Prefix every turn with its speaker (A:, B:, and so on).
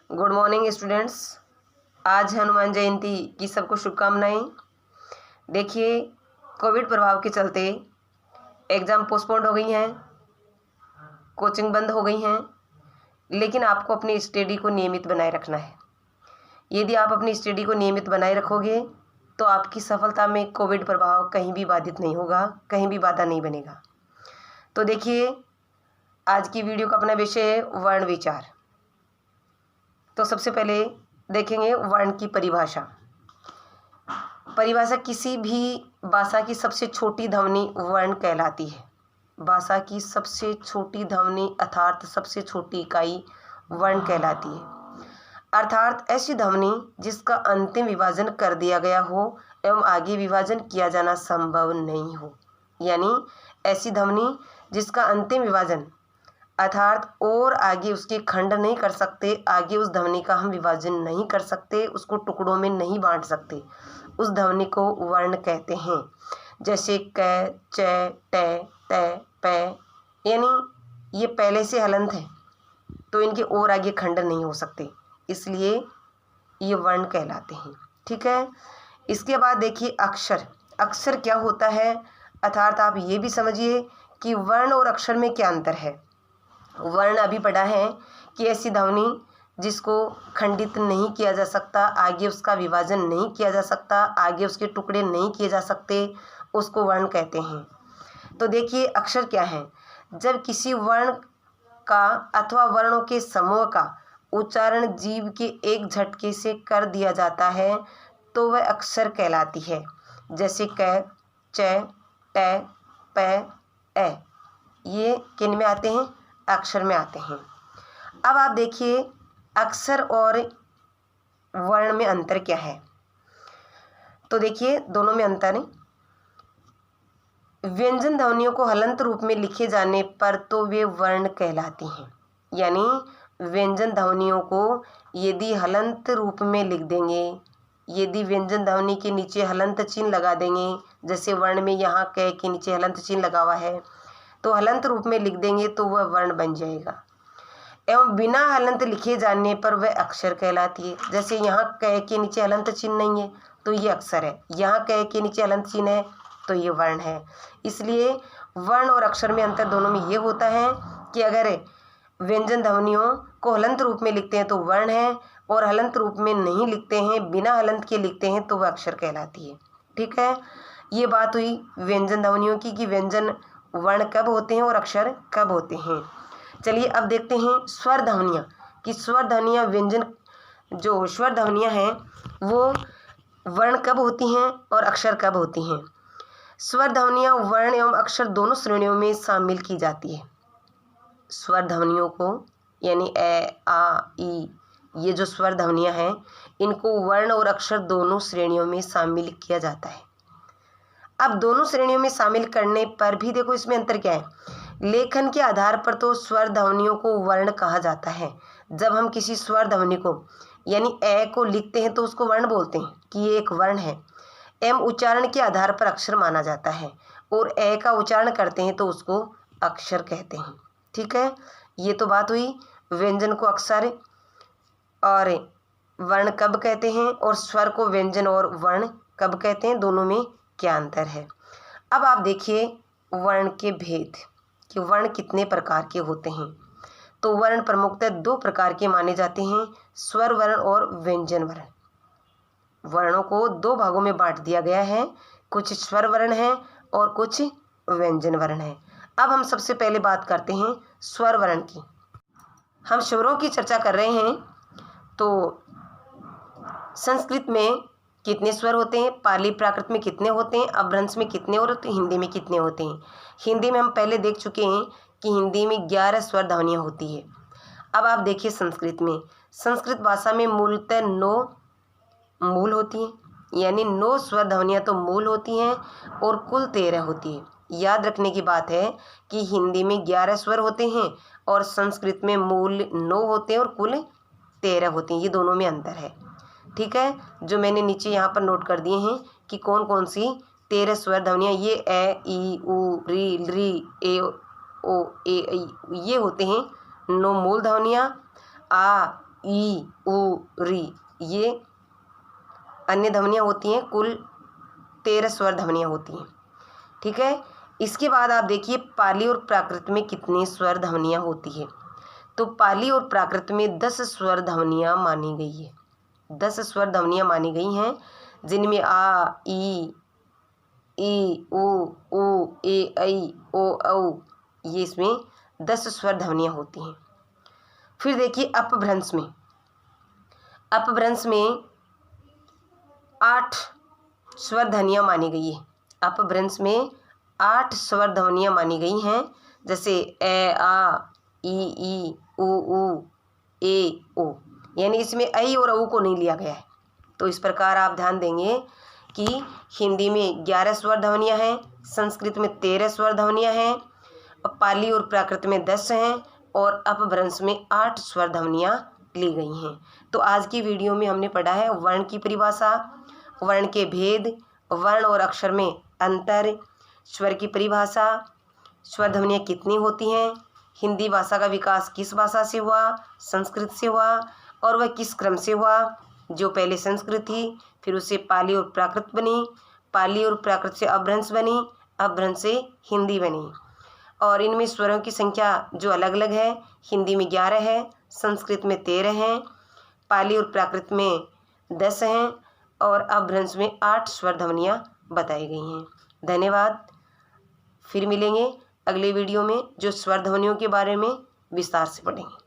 A: Good morning students. आज हनुमान जयंती की सबको शुभकामनाएं। देखिए, कोविड प्रभाव के चलते एग्ज़ाम पोस्टपोन्ड हो गई हैं, कोचिंग बंद हो गई हैं, लेकिन आपको अपनी स्टडी को नियमित बनाए रखना है। यदि आप अपनी स्टडी को नियमित बनाए रखोगे तो आपकी सफलता में कोविड प्रभाव कहीं भी बाधित नहीं होगा, कहीं भी बाधा नहीं बनेगा। तो देखिए, आज की वीडियो का अपना विषय है वर्ण विचार। तो सबसे पहले देखेंगे वर्ण की परिभाषा। परिभाषा किसी भी भाषा की सबसे छोटी ध्वनि वर्ण कहलाती है। भाषा की सबसे छोटी ध्वनि अर्थात सबसे छोटी इकाई वर्ण कहलाती है। अर्थात ऐसी ध्वनि जिसका अंतिम विभाजन कर दिया गया हो एवं आगे विभाजन किया जाना संभव नहीं हो, यानी ऐसी ध्वनि जिसका अंतिम विभाजन अर्थात और आगे उसके खंड नहीं कर सकते, आगे उस ध्वनि का हम विभाजन नहीं कर सकते, उसको टुकड़ों में नहीं बांट सकते, उस ध्वनि को वर्ण कहते हैं। जैसे क, च, ट, त, प, यानी ये पहले से हलंत है तो इनके और आगे खंड नहीं हो सकते, इसलिए ये वर्ण कहलाते हैं। ठीक है। इसके बाद देखिए अक्षर। अक्षर क्या होता है, अर्थात आप ये भी समझिए कि वर्ण और अक्षर में क्या अंतर है। वर्ण अभी पढ़ा है कि ऐसी ध्वनि जिसको खंडित नहीं किया जा सकता, आगे उसका विभाजन नहीं किया जा सकता, आगे उसके टुकड़े नहीं किए जा सकते, उसको वर्ण कहते हैं। तो देखिए अक्षर क्या है, जब किसी वर्ण का अथवा वर्णों के समूह का उच्चारण जीभ के एक झटके से कर दिया जाता है तो वह अक्षर कहलाती है। जैसे क, च, ट, प, ए, ये किन में आते हैं, अक्षर में आते हैं। अब आप देखिए अक्षर और वर्ण में अंतर क्या है। तो देखिए दोनों में अंतर है। व्यंजन ध्वनियों को हलंत रूप में लिखे जाने पर तो वे वर्ण कहलाती हैं, यानी व्यंजन ध्वनियों को यदि हलंत रूप में लिख देंगे, यदि व्यंजन ध्वनि के नीचे हलंत चिन्ह लगा देंगे, जैसे वर्ण में यहाँ क के नीचे हलंत चिन्ह लगा हुआ है तो हलंत रूप में लिख देंगे तो वह वर्ण बन जाएगा। एवं बिना हलंत लिखे जाने पर वह अक्षर कहलाती है। जैसे यहाँ क के नीचे हलंत चिन्ह नहीं है तो ये अक्षर है, यहाँ क के नीचे हलंत चिन्ह है तो ये वर्ण है। इसलिए वर्ण और अक्षर में अंतर दोनों में ये होता है कि अगर व्यंजन ध्वनियों को हलंत रूप में लिखते हैं तो वर्ण है, और हलंत रूप में नहीं लिखते हैं, बिना हलंत के लिखते हैं तो वह अक्षर कहलाती है। ठीक है। ये बात हुई व्यंजन ध्वनियों की कि व्यंजन वर्ण कब होते हैं और अक्षर कब होते हैं। चलिए अब देखते हैं स्वर ध्वनियाँ, कि स्वर ध्वनियाँ व्यंजन जो स्वर ध्वनियाँ हैं वो वर्ण कब होती हैं और अक्षर कब होती हैं। स्वर ध्वनियाँ वर्ण एवं अक्षर दोनों श्रेणियों में शामिल की जाती है। स्वर ध्वनियों को यानी ए, आ, ई, ये जो स्वर ध्वनियाँ हैं इनको वर्ण और अक्षर दोनों श्रेणियों में शामिल किया जाता है। अब दोनों श्रेणियों में शामिल करने पर भी देखो इसमें अंतर क्या है। लेखन के आधार पर तो स्वर ध्वनियों को वर्ण कहा जाता है। जब हम किसी स्वर ध्वनि को यानी ए को लिखते हैं तो उसको वर्ण बोलते हैं कि ये एक वर्ण है। एम उच्चारण के आधार पर अक्षर माना जाता है, और ए का उच्चारण करते हैं तो उसको अक्षर कहते हैं। ठीक है। ये तो बात हुई व्यंजन को अक्षर और वर्ण कब कहते हैं, और स्वर को व्यंजन और वर्ण कब कहते हैं, दोनों में क्या अंतर है। अब आप देखिए वर्ण के भेद, कि वर्ण कितने प्रकार के होते हैं। तो वर्ण प्रमुखतः दो प्रकार के माने जाते हैं, स्वर वर्ण और व्यंजन वर्ण। वर्णों को दो भागों में बांट दिया गया है, कुछ स्वर वर्ण हैं और कुछ व्यंजन वर्ण हैं। अब हम सबसे पहले बात करते हैं स्वर वर्ण की। हम स्वरों की चर्चा कर रहे हैं। तो संस्कृत में कितने स्वर होते हैं, पाली प्राकृत में कितने होते हैं, अपभ्रंश में कितने और हिंदी में कितने होते हैं। हिंदी में हम पहले देख चुके हैं कि हिंदी में 11 स्वर ध्वनियाँ होती है। अब आप देखिए संस्कृत में, संस्कृत भाषा में मूलतः 9 मूल होती हैं, यानी 9 स्वर ध्वनियाँ तो मूल होती हैं और कुल 13 होती है। याद रखने की बात है कि हिंदी में 11 स्वर होते हैं और संस्कृत में मूल 9 होते हैं और कुल 13 होते हैं। ये दोनों में अंतर है। ठीक है। जो मैंने नीचे यहाँ पर नोट कर दिए हैं कि कौन कौन सी 13 स्वर ध्वनियाँ, ये ए, ई, उ, री, री, ए, ओ, ए, ऐ, ये होते हैं 9 मूल ध्वनियाँ। आ, ई, उ, री, ये अन्य ध्वनियाँ होती हैं। कुल 13 स्वर ध्वनियाँ होती हैं। ठीक है। इसके बाद आप देखिए पाली और प्राकृत में कितनी स्वर ध्वनियाँ होती है। तो पाली और प्राकृत में 10 स्वर ध्वनियाँ मानी गई है। 10 स्वर ध्वनियाँ मानी गई हैं, जिनमें आ, ई, उ, ए, ऐ, ओ, औ, ये इसमें 10 स्वर ध्वनियाँ होती हैं। फिर देखिए अपभ्रंश में 8 स्वर ध्वनियाँ मानी गई है। अपभ्रंश में 8 स्वर ध्वनियाँ मानी गई हैं, जैसे ए, आ, ई, उ, ए, ओ, यानी इसमें ऐ और औ को नहीं लिया गया है। तो इस प्रकार आप ध्यान देंगे कि हिंदी में 11 स्वर ध्वनियाँ हैं, संस्कृत में 13 स्वर ध्वनियाँ हैं, और पाली और प्राकृत में 10 हैं, और अपभ्रंश में 8 स्वर ध्वनियाँ ली गई हैं। तो आज की वीडियो में हमने पढ़ा है वर्ण की परिभाषा, वर्ण के भेद, वर्ण और अक्षर में अंतर, स्वर की परिभाषा, स्वर ध्वनियाँ कितनी होती हैं, हिंदी भाषा का विकास किस भाषा से हुआ, संस्कृत से हुआ, और वह किस क्रम से हुआ। जो पहले संस्कृत थी, फिर उससे पाली और प्राकृत बनी, पाली और प्राकृत से अपभ्रंश बनी, अपभ्रंश से हिंदी बनी, और इनमें स्वरों की संख्या जो अलग अलग है, हिंदी में 11 है, संस्कृत में 13 हैं, पाली और प्राकृत में 10 हैं, और अपभ्रंश में 8 स्वर ध्वनियाँ बताई गई हैं। धन्यवाद। फिर मिलेंगे अगले वीडियो में, जो स्वर ध्वनियों के बारे में विस्तार से पढ़ेंगे।